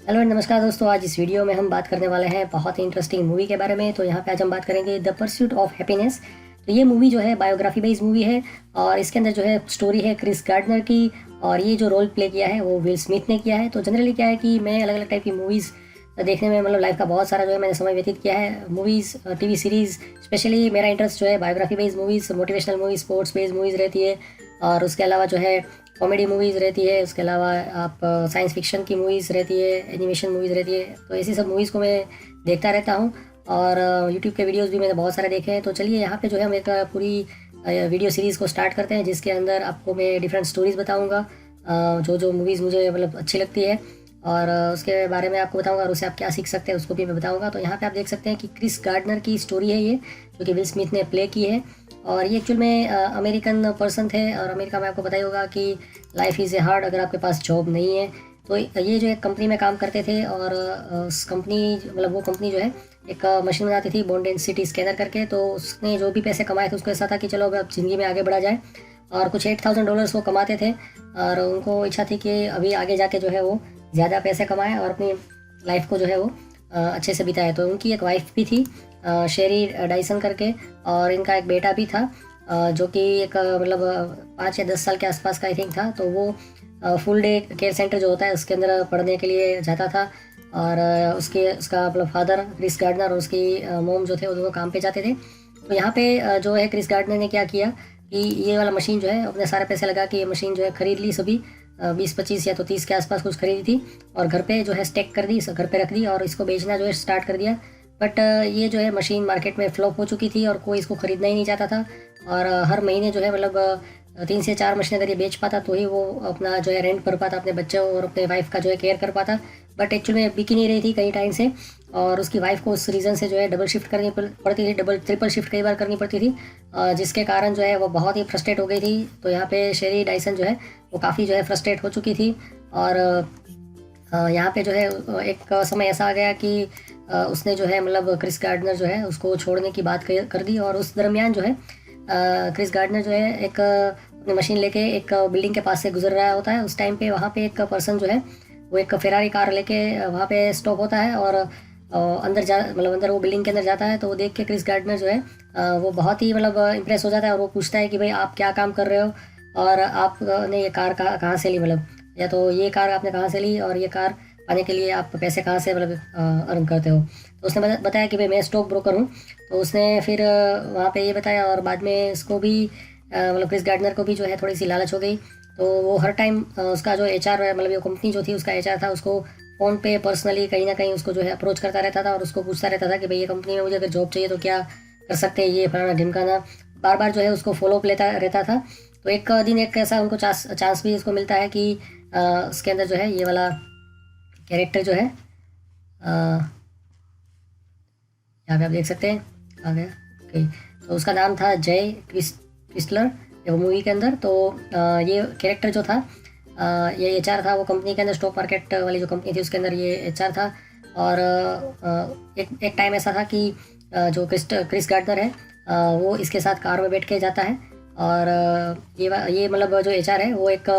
Hello and नमस्कार दोस्तों। आज इस वीडियो में हम बात करने वाले हैं बहुत ही इंटरेस्टिंग मूवी के बारे में। तो यहाँ पे आज हम बात करेंगे द परस्यूट ऑफ हैप्पीनेस। तो ये मूवी जो है बायोग्राफी बेस्ड मूवी है और इसके अंदर जो है स्टोरी है क्रिस गार्डनर की। और ये जो रोल प्ले किया है वो विल स्मिथ ने किया है। तो जनरली क्या है कि मैं अलग अलग टाइप की मूवीज़ देखने में मतलब लाइफ का बहुत सारा जो है मैंने समय व्यतीत किया है। मूवीज़, टीवी सीरीज़, स्पेशली मेरा इंटरेस्ट जो है biography based movies, motivational movies, sports based movies रहती है। और उसके अलावा जो है कॉमेडी मूवीज़ रहती है। उसके अलावा आप साइंस फिक्शन की मूवीज़ रहती है, एनिमेशन मूवीज़ रहती है। तो ऐसी सब मूवीज़ को मैं देखता रहता हूँ। और यूट्यूब के वीडियोस भी मैंने बहुत सारे देखे हैं। तो चलिए यहाँ पे जो है हम एक पूरी वीडियो सीरीज़ को स्टार्ट करते हैं, जिसके अंदर आपको मैं डिफरेंट स्टोरीज़ बताऊँगा, जो जो मूवीज़ मुझे मतलब अच्छी लगती है। और उसके बारे में आपको बताऊंगा और उससे आप क्या सीख सकते हैं उसको भी मैं बताऊंगा। तो यहाँ पे आप देख सकते हैं कि क्रिस गार्डनर की स्टोरी है ये, जो कि विल स्मिथ ने प्ले की है। और ये एक्चुअल में अमेरिकन पर्सन थे। और अमेरिका में आपको पता ही होगा कि लाइफ इज़ ए हार्ड अगर आपके पास जॉब नहीं है। तो ये जो एक कंपनी में काम करते थे और उस कंपनी मतलब वो कंपनी जो है एक मशीन बनाती थी, बॉन्ड डेंसिटी स्कैनर करके। तो उसने जो भी पैसे कमाए थे उसको ऐसा था कि चलो अब ज़िंदगी में आगे बढ़ा जाए। और कुछ $8,000 वो कमाते थे और उनको इच्छा थी कि अभी आगे जाके जो है वो ज़्यादा पैसे कमाएं और अपनी लाइफ को जो है वो अच्छे से बिताए। तो उनकी एक वाइफ भी थी, शेरी डाइसन करके। और इनका एक बेटा भी था, जो कि एक मतलब 5 या 10 साल के आसपास का आई थिंक था। तो वो फुल डे केयर सेंटर जो होता है उसके अंदर पढ़ने के लिए जाता था। और उसका मतलब फादर क्रिस गार्डनर और उसकी मोम जो थे वो दोनों काम पे जाते थे। तो यहाँ पे जो है क्रिस गार्डनर ने क्या किया कि ये वाला मशीन जो है अपने सारे पैसे लगा के ये मशीन जो है खरीद ली। सभी 20-25 या तो 30 के आसपास कुछ खरीदी थी और घर पे जो है स्टेक कर दी, घर पे रख दी और इसको बेचना जो है स्टार्ट कर दिया। बट ये जो है मशीन मार्केट में फ्लॉप हो चुकी थी और कोई इसको ख़रीदना ही नहीं चाहता था। और हर महीने जो है मतलब 3 से 4 मशीन अगर ये बेच पाता तो ही वो अपना जो है रेंट भर पाता, अपने बच्चों और अपने वाइफ का जो है केयर कर पाता। बट एक्चुअली में बिक ही नहीं रही थी कई टाइम से। और उसकी वाइफ को उस रीज़न से जो है डबल शिफ्ट करनी पड़ती थी, डबल ट्रिपल शिफ्ट कई बार करनी पड़ती थी, जिसके कारण जो है वो बहुत ही फ्रस्ट्रेट हो गई थी। तो यहाँ पे शेरी डाइसन जो है वो काफ़ी जो है फ्रस्ट्रेट हो चुकी थी। और यहाँ पे जो है एक समय ऐसा आ गया कि उसने जो है मतलब क्रिस गार्डनर जो है उसको छोड़ने की बात कर दी। और उस दरमियान जो है क्रिस गार्डनर जो है एक अपनी मशीन लेके एक बिल्डिंग के पास से गुजर रहा होता है। उस टाइम पे वहाँ पे एक पर्सन जो है वो एक फेरारी कार लेके वहाँ पे स्टॉप होता है। और अंदर जा मतलब अंदर वो बिल्डिंग के अंदर जाता है। तो वो देख के क्रिस गार्डनर जो है वो बहुत ही मतलब इम्प्रेस हो जाता है। और वो पूछता है कि भाई आप क्या काम कर रहे हो और आपने ये कार कहाँ से ली, मतलब या तो ये कार आपने कहाँ से ली और ये कार पाने के लिए आप पैसे कहाँ से मतलब अर्न करते हो। तो उसने बताया कि भाई मैं स्टॉक ब्रोकर हूँ। तो उसने फिर वहाँ पे ये बताया और बाद में इसको भी मतलब क्रिस गार्डनर को भी जो है थोड़ी सी लालच हो गई। तो वो हर टाइम उसका जो एचआर मतलब ये कंपनी जो थी उसका एचआर था उसको फ़ोन पे पर्सनली कहीं ना कहीं उसको जो है अप्रोच करता रहता था और उसको पूछता रहता था कि भाई ये कंपनी में मुझे अगर जॉब चाहिए तो क्या कर सकते हैं, ये फलाना ढिमकाना बार बार जो है उसको फॉलोअप लेता रहता था। तो एक दिन एक ऐसा उनको चांस भी उसको मिलता है कि उसके अंदर जो है ये वाला कैरेक्टर जो है यहाँ पे आप देख सकते हैं आ गया। ओके, तो उसका नाम था जय क्रिस्टलर वो मूवी के अंदर। तो ये कैरेक्टर जो था ये एचआर था वो कंपनी के अंदर, स्टॉक मार्केट वाली जो कंपनी थी उसके अंदर ये एचआर था। और एक टाइम ऐसा था कि जो क्रिस गार्डनर है वो इसके साथ कार में बैठ के जाता है। और ये मतलब जो एचआर है वो एक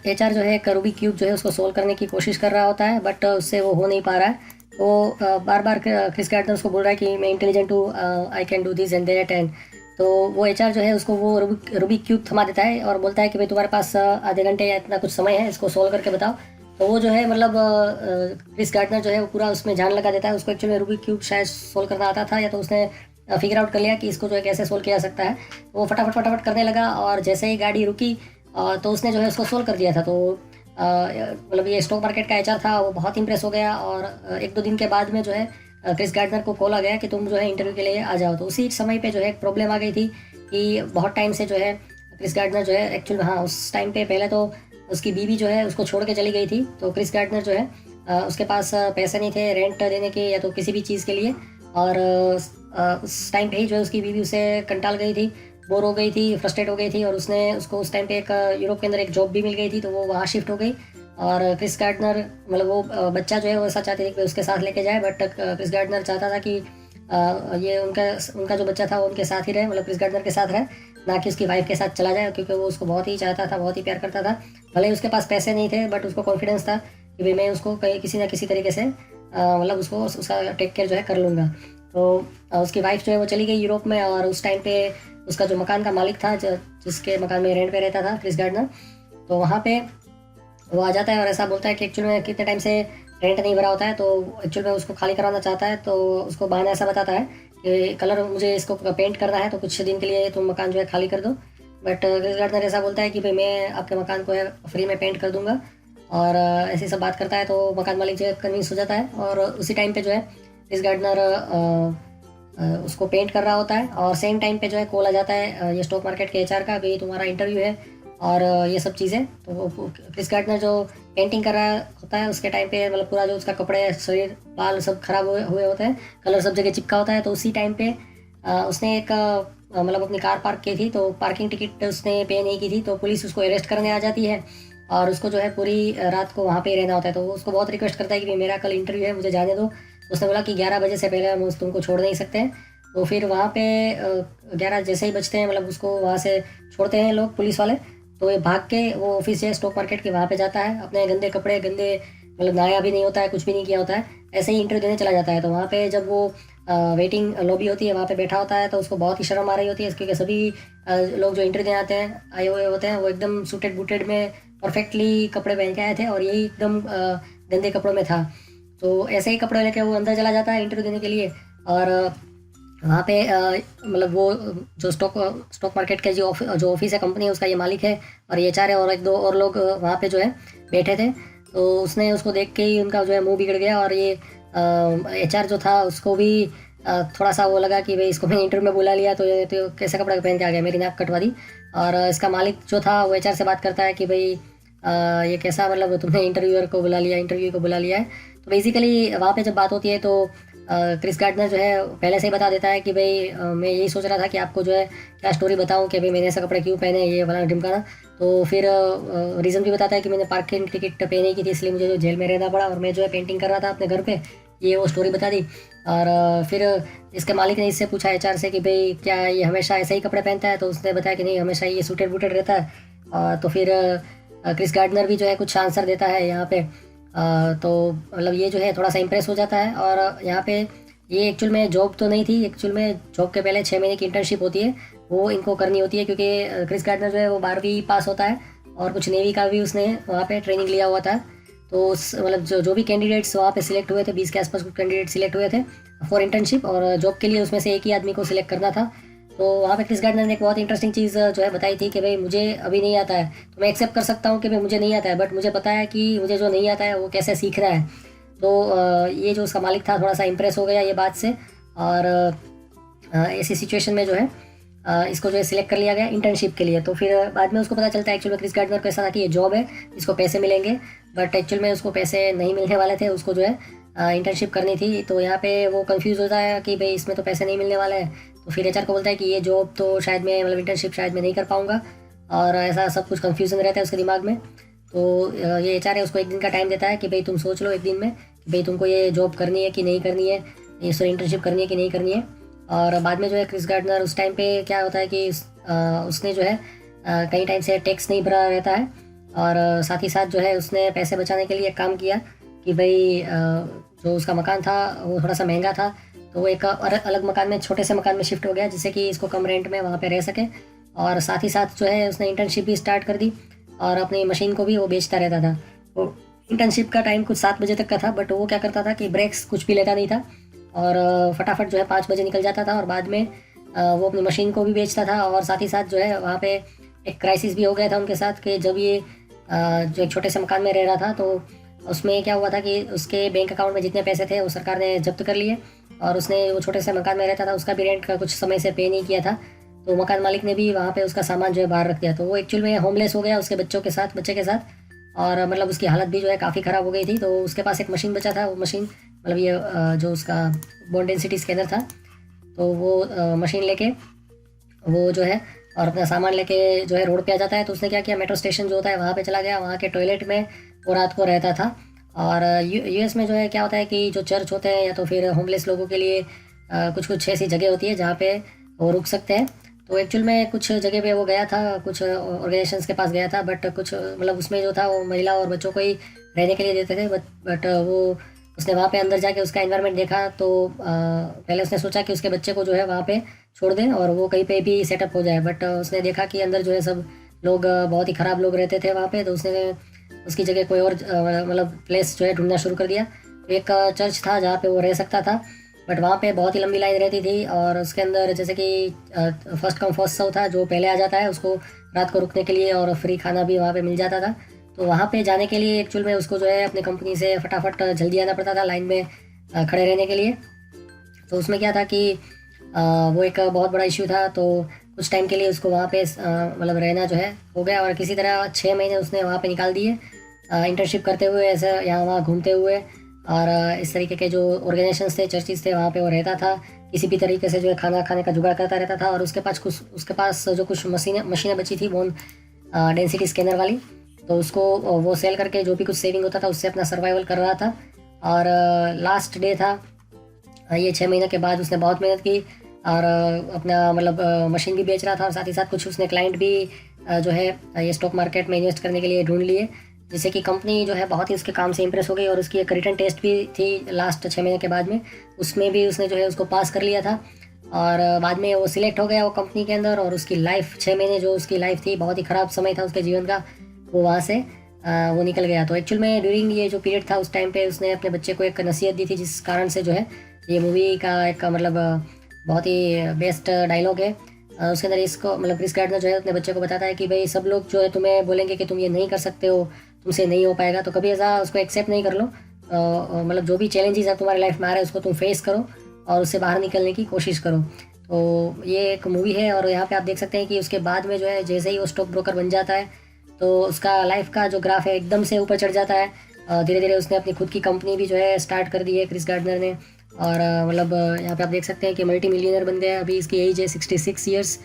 एचआर जो है एक रूबी क्यूब जो है उसको सोल्व करने की कोशिश कर रहा होता है। बट उससे वो हो नहीं पा रहा है। वो बार बार क्रिस गार्डनर उसको बोल रहा है कि मैं इंटेलिजेंट हूँ, I can do this and that. And तो वो एचआर जो है उसको वो रूबी क्यूब थमा देता है और बोलता है कि भाई तुम्हारे पास आधे घंटे या इतना कुछ समय है, इसको सोल्व करके बताओ। तो वो जो है मतलब क्रिस गार्डनर जो है वो पूरा उसमें जान लगा देता है। उसको एक्चुअली रूबी क्यूब शायद सोल्व करना आता था या तो उसने फिगर आउट कर लिया कि इसको जो है कैसे सोल्व किया जा सकता है। वो फटाफट फटाफट करने लगा और जैसे ही गाड़ी रुकी तो उसने जो है उसको सोल्व कर दिया था। तो मतलब ये स्टॉक मार्केट का एचआर था वो बहुत इंप्रेस हो गया। और 1-2 दिन के बाद में जो है क्रिस गार्डनर को कॉल आ गया कि तुम जो है इंटरव्यू के लिए आ जाओ। तो उसी समय पे जो है एक प्रॉब्लम आ गई थी कि बहुत टाइम से जो है क्रिस गार्डनर जो है एक्चुअल हाँ उस टाइम पे पहले तो उसकी बीवी जो है उसको छोड़ के चली गई थी। तो क्रिस गार्डनर जो है उसके पास पैसे नहीं थे रेंट देने के या तो किसी भी चीज़ के लिए। और उस टाइम पे ही जो है उसकी बीवी उसे कंटाल गई थी, बोर हो गई थी, फ्रस्ट्रेट हो गई थी। और उसने उसको उस टाइम पे एक यूरोप के अंदर एक जॉब भी मिल गई थी तो वो वहाँ शिफ्ट हो गई। और क्रिस गार्डनर मतलब वो बच्चा जो है वो ऐसा चाहती थी कि उसके साथ लेके जाए। बट क्रिस गार्डनर चाहता था कि ये उनका उनका जो बच्चा था वो उनके साथ ही रहे, मतलब क्रिस गार्डनर के साथ रहे, ना कि उसकी वाइफ के साथ चला जाए, क्योंकि वो उसको बहुत ही चाहता था, बहुत ही प्यार करता था। भले ही उसके पास पैसे नहीं थे, बट उसको कॉन्फिडेंस था कि भाई मैं उसको कहीं किसी ना किसी तरीके से मतलब उसको उसका टेक केयर जो है कर लूँगा। तो उसकी वाइफ जो है वो चली गई यूरोप में, और उस टाइम पे उसका जो मकान का मालिक था, जिसके मकान में रेंट पे रहता था क्रिस गार्डनर, तो वहाँ पे वो आ जाता है और ऐसा बोलता है कि एक्चुअल में कितने टाइम से रेंट नहीं भरा होता है, तो एक्चुअल में उसको खाली कराना चाहता है। तो उसको बहाना ऐसा बताता है कि कलर मुझे इसको पेंट करना है, तो कुछ दिन के लिए तुम मकान जो है खाली कर दो। बट क्रिस गार्डनर ऐसा बोलता है कि भाई मैं आपके मकान को है फ्री में पेंट कर दूंगा, और ऐसी सब बात करता है। तो मकान मालिक जो है कन्विंस हो जाता है, और उसी टाइम पे जो है क्रिस गार्डनर उसको पेंट कर रहा होता है, और सेम टाइम पे जो है कॉल आ जाता है ये स्टॉक मार्केट के एचआर का कि तुम्हारा इंटरव्यू है और ये सब चीज़ें। तो वो क्रिस गार्डनर जो पेंटिंग कर रहा होता है उसके टाइम पे, मतलब पूरा जो उसका कपड़े, शरीर, बाल सब खराब हुए हुए होते हैं, कलर सब जगह चिपका होता है। तो उसी टाइम पे उसने एक मतलब अपनी कार पार्क की थी, तो पार्किंग टिकट उसने पे नहीं की थी, तो पुलिस उसको अरेस्ट करने आ जाती है, और उसको जो है पूरी रात को वहाँ पे रहना होता है। तो वो उसको बहुत रिक्वेस्ट करता है कि मेरा कल इंटरव्यू है, मुझे जाने दो। तो उसने बोला कि 11 बजे से पहले हम तुमको छोड़ नहीं सकते हैं। तो फिर वहाँ पे 11 जैसे ही बजते हैं, मतलब उसको वहाँ से छोड़ते हैं लोग, पुलिस वाले। तो ये भाग के वो ऑफिस है स्टॉक मार्केट के, वहाँ पे जाता है, अपने गंदे कपड़े, गंदे, मतलब नहाया भी नहीं होता है, कुछ भी नहीं किया होता है, ऐसे ही इंटरव्यू देने चला जाता है। तो वहाँ पे जब वो वेटिंग लॉबी होती है, वहाँ पे बैठा होता है, तो उसको बहुत ही शर्म आ रही होती है, क्योंकि सभी लोग जो इंटरव्यू देने आते हैं, आए हुए होते हैं, वो एकदम सूटेड बूटेड में परफेक्टली कपड़े पहन के आए थे, और यही एकदम गंदे कपड़ों में था। तो ऐसे ही कपड़े लेके वो अंदर चला जाता है इंटरव्यू देने के लिए। और वहाँ पे मतलब वो जो स्टॉक मार्केट के जो ऑफिस है, कंपनी है, उसका ये मालिक है, और ये एचआर है, और एक दो और लोग वहाँ पे जो है बैठे थे। तो उसने उसको देख के ही उनका जो है मुंह बिगड़ गया, और ये एचआर जो था उसको भी थोड़ा सा वो लगा कि भाई इसको मैं इंटरव्यू में बुला लिया, तो ये तो कैसे कपड़ा पहन के आ गया, मेरी नाक कटवा दी। और इसका मालिक जो था वो एचआर से बात करता है कि भाई ये कैसा, मतलब तुमने इंटरव्यूअर को बुला लिया, इंटरव्यू को बुला लिया है। तो बेसिकली वहाँ पे जब बात होती है, तो क्रिस गार्डनर जो है पहले से ही बता देता है कि भाई मैं यही सोच रहा था कि आपको जो है क्या स्टोरी बताऊं कि भाई मैंने ऐसा कपड़े क्यों पहने, ये वाला ढिमकाना। तो फिर रीज़न भी बताता है कि मैंने पार्किंग टिकट पे नहीं की थी, इसलिए मुझे जो जेल में रहना पड़ा, और मैं जो है पेंटिंग कर रहा था अपने घर पे, ये वो स्टोरी बता दी। और फिर इसके मालिक ने इससे पूछा एचआर से कि भाई क्या ये हमेशा ऐसे ही कपड़े पहनता है, तो उसने बताया कि नहीं, हमेशा ये सूटेड बूटेड रहता है। तो फिर क्रिस गार्डनर भी जो है कुछ आंसर देता है यहाँ पे। तो मतलब ये जो है थोड़ा सा इम्प्रेस हो जाता है, और यहाँ पे ये एक्चुअल में जॉब तो नहीं थी, एक्चुअल में जॉब के पहले 6 महीने की इंटर्नशिप होती है, वो इनको करनी होती है, क्योंकि क्रिस गार्डनर जो है वो 12वीं पास होता है, और कुछ नेवी का भी उसने वहाँ पे ट्रेनिंग लिया हुआ था। तो उस मतलब जो भी कैंडिडेट्स वहाँ पे सिलेक्ट हुए थे, 20 के आसपास कैंडिडेट सिलेक्ट हुए थे फॉर इंटर्नशिप, और जॉब के लिए उसमें से एक ही आदमी को सिलेक्ट करना था। तो वहाँ पे क्रिस गार्डनर ने एक बहुत इंटरेस्टिंग चीज़ जो है बताई थी कि भाई मुझे अभी नहीं आता है, तो मैं एक्सेप्ट कर सकता हूँ कि भाई मुझे नहीं आता है, बट मुझे पता है कि मुझे जो नहीं आता है वो कैसे सीखना है। तो ये जो उसका मालिक था थोड़ा सा इम्प्रेस हो गया ये बात से, और ऐसी सिचुएशन में जो है इसको जो है सिलेक्ट कर लिया गया इंटर्नशिप के लिए। तो फिर बाद में उसको पता चलता है एक्चुअल में क्रिस गार्डनर को ऐसा था कि ये जॉब है, इसको पैसे मिलेंगे, बट एक्चुअल में उसको पैसे नहीं मिलने वाले थे, उसको जो है इंटर्नशिप करनी थी। तो यहाँ पे वो कंफ्यूज होता है कि भाई इसमें तो पैसे नहीं मिलने वाले हैं। तो फिर एचआर को बोलता है कि ये जॉब तो शायद मैं, मतलब इंटर्नशिप शायद मैं नहीं कर पाऊँगा, और ऐसा सब कुछ कन्फ्यूजन रहता है उसके दिमाग में। तो ये एचआर है उसको एक दिन का टाइम देता है कि भाई तुम सोच लो एक दिन में कि भाई तुमको ये जॉब करनी है कि नहीं करनी है, ये सॉरी इंटर्नशिप करनी है कि नहीं करनी है। और बाद में जो है क्रिस गार्डनर उस टाइम पे क्या होता है कि उसने जो है कई टाइम से टैक्स नहीं भरा रहता है, और साथ ही साथ जो है उसने पैसे बचाने के लिए एक काम किया कि भाई जो उसका मकान था वो थोड़ा सा महंगा था, तो वो एक अलग मकान में, छोटे से मकान में शिफ्ट हो गया, जिससे कि इसको कम रेंट में वहाँ पे रह सके। और साथ ही साथ जो है उसने इंटर्नशिप भी स्टार्ट कर दी, और अपनी मशीन को भी वो बेचता रहता था। वो इंटर्नशिप का टाइम कुछ 7 बजे तक का था, बट वो क्या करता था कि ब्रेक्स कुछ भी लेता नहीं था, और फटाफट जो है 5 बजे निकल जाता था, और बाद में वो अपनी मशीन को भी बेचता था। और साथ ही साथ जो है वहाँ पे एक क्राइसिस भी हो गया था उनके साथ कि जब ये जो एक छोटे से मकान में रह रहा था, तो उसमें क्या हुआ था कि उसके बैंक अकाउंट में जितने पैसे थे वो सरकार ने जब्त कर लिए, और उसने वो छोटे से मकान में रहता था, उसका भी रेंट का कुछ समय से पे नहीं किया था। तो मकान मालिक ने भी वहाँ पे उसका सामान जो है बाहर रख दिया, तो वो एक्चुअल में होमलेस हो गया उसके बच्चे के साथ। और मतलब उसकी हालत भी जो है काफ़ी ख़राब हो गई थी। तो उसके पास एक मशीन बचा था, वो मशीन मतलब ये जो उसका बोन डेंसिटी स्कैनर था, तो वो मशीन लेके वो जो है और अपना सामान लेके जो है रोड पे आ जाता है। तो उसने क्या किया, मेट्रो स्टेशन जो होता है वहाँ पे चला गया, वहाँ के टॉयलेट में वो रात को रहता था। और यूएस में जो है क्या होता है कि जो चर्च होते हैं या तो फिर होमलेस लोगों के लिए कुछ कुछ ऐसी जगह होती है जहाँ पे वो रुक सकते हैं। तो एक्चुअल में कुछ जगह पे वो गया था, कुछ ऑर्गेनाइजेशंस के पास गया था, बट कुछ मतलब उसमें जो था वो महिला और बच्चों को ही रहने के लिए देते थे। बट वो उसने वहाँ पे अंदर जाके उसका एनवायरनमेंट देखा तो पहले उसने सोचा कि उसके बच्चे को जो है वहाँ पे छोड़ दें और वो कहीं पे भी सेटअप हो जाए। बट उसने देखा कि अंदर जो है सब लोग बहुत ही ख़राब लोग रहते थे वहाँ पे। तो उसने उसकी जगह कोई और मतलब प्लेस जो है ढूंढना शुरू कर दिया। एक चर्च था जहाँ पे वो रह सकता था, बट वहाँ पे बहुत ही लंबी लाइन रहती थी और उसके अंदर जैसे कि फर्स्ट कम फर्स्ट सर्व था, जो पहले आ जाता है उसको रात को रुकने के लिए और फ्री खाना भी वहाँ पे मिल जाता था। तो वहाँ पे जाने के लिए एक्चुअल में उसको जो है अपनी कंपनी से फटाफट जल्दी आना पड़ता था लाइन में खड़े रहने के लिए। तो उसमें क्या था कि वो एक बहुत बड़ा इश्यू था। तो कुछ टाइम के लिए उसको वहाँ पे मतलब रहना जो है हो गया और किसी तरह 6 महीने उसने वहाँ पे निकाल दिए इंटर्नशिप करते हुए, ऐसे यहाँ वहाँ घूमते हुए। और इस तरीके के जो ऑर्गेनाइजेशंस थे, चर्चिज़ थे, वहाँ पे वो रहता था, किसी भी तरीके से जो है खाना खाने का जुगाड़ करता रहता था। और उसके पास जो कुछ मशीनें बची थी बोन डेंसिटी स्कैनर वाली, तो उसको वो सेल करके जो भी कुछ सेविंग होता था उससे अपना सर्वाइवल कर रहा था। और लास्ट डे था ये 6 महीने के बाद उसने बहुत मेहनत की और अपना मतलब मशीन भी बेच रहा था और साथ ही साथ कुछ उसने क्लाइंट भी जो है ये स्टॉक मार्केट में इन्वेस्ट करने के लिए ढूंढ लिए, जिससे कि कंपनी जो है बहुत ही उसके काम से इंप्रेस हो गई। और उसकी एक रिटर्न टेस्ट भी थी लास्ट 6 महीने के बाद में, उसमें भी उसने जो है उसको पास कर लिया था और बाद में वो सिलेक्ट हो गया वो कंपनी के अंदर। और उसकी लाइफ 6 महीने जो उसकी लाइफ थी, बहुत ही ख़राब समय था उसके जीवन का, वो वहाँ से वो निकल गया। तो एक्चुअल में ड्यूरिंग ये जो पीरियड था उस टाइम पे उसने अपने बच्चे को एक नसीहत दी थी, जिस कारण से जो है ये मूवी का एक मतलब बहुत ही बेस्ट डायलॉग है। उसके अंदर इसको मतलब क्रिस गार्डनर जो है अपने बच्चे को बताता है कि भाई सब लोग जो है तुम्हें बोलेंगे कि तुम ये नहीं कर सकते हो, तुमसे नहीं हो पाएगा, तो कभी ऐसा उसको एक्सेप्ट नहीं कर लो। मतलब जो भी चैलेंजेस है तुम्हारी लाइफ में आ रहे हैं उसको तुम फेस करो और उससे बाहर निकलने की कोशिश करो। तो ये एक मूवी है और यहाँ पे आप देख सकते हैं कि उसके बाद में जो है जैसे ही वो स्टॉक ब्रोकर बन जाता है तो उसका लाइफ का जो ग्राफ है एकदम से ऊपर चढ़ जाता है। धीरे धीरे उसने अपनी खुद की कंपनी भी जो है स्टार्ट कर दी है क्रिस गार्डनर ने। और मतलब यहाँ पे आप देख सकते हैं कि मल्टी मिलियनर बन गया है। अभी इसकी एज है 66 ईयर्स।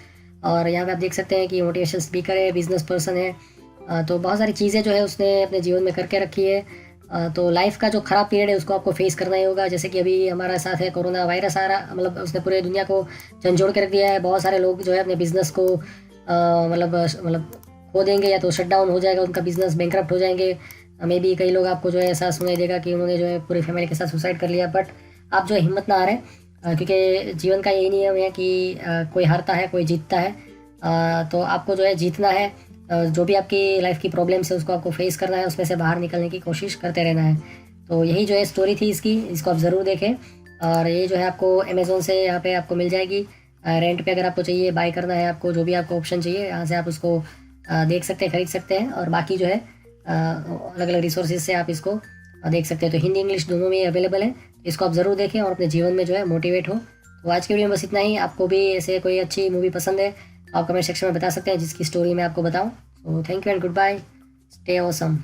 और यहाँ पे आप देख सकते हैं कि मोटिवेशन स्पीकर है, बिजनेस पर्सन है। तो बहुत सारी चीज़ें जो है उसने अपने जीवन में करके रखी है। तो लाइफ का जो ख़राब पीरियड है उसको आपको फेस करना ही होगा। जैसे कि अभी हमारा साथ है कोरोना वायरस आ रहा, मतलब उसने पूरे दुनिया को झंझोड़ के रख दिया है। बहुत सारे लोग जो है अपने बिजनेस को मतलब खो देंगे या तो शट डाउन हो जाएगा उनका बिजनेस, बैंकरप्ट हो जाएंगे। मे बी कई लोग आपको जो है ऐसा सुनाई देगा कि उन्होंने जो है पूरी फैमिली के साथ सुसाइड कर लिया। बट आप जो है हिम्मत ना हारें, क्योंकि जीवन का यही नियम है कि कोई हारता है कोई जीतता है। तो आपको जो है जीतना है। जो भी आपकी लाइफ की प्रॉब्लम्स है उसको आपको फेस करना है, उसमें से बाहर निकलने की कोशिश करते रहना है। तो यही जो है स्टोरी थी इसकी, इसको आप ज़रूर देखें। और ये जो है आपको अमेज़ोन से यहाँ पे आपको मिल जाएगी रेंट पे, अगर आपको चाहिए, बाय करना है आपको, जो भी आपको ऑप्शन चाहिए यहाँ से आप उसको देख सकते हैं, ख़रीद सकते हैं। और बाकी जो है अलग अलग रिसोर्सेज से आप इसको देख सकते हैं। तो हिंदी इंग्लिश दोनों में अवेलेबल है, इसको आप ज़रूर देखें और अपने जीवन में जो है मोटिवेट हो। तो आज की वीडियो में बस इतना ही। आपको भी ऐसे कोई अच्छी मूवी पसंद है आप कमेंट सेक्शन में बता सकते हैं जिसकी स्टोरी मैं आपको बताऊं। So thank you and goodbye, stay awesome.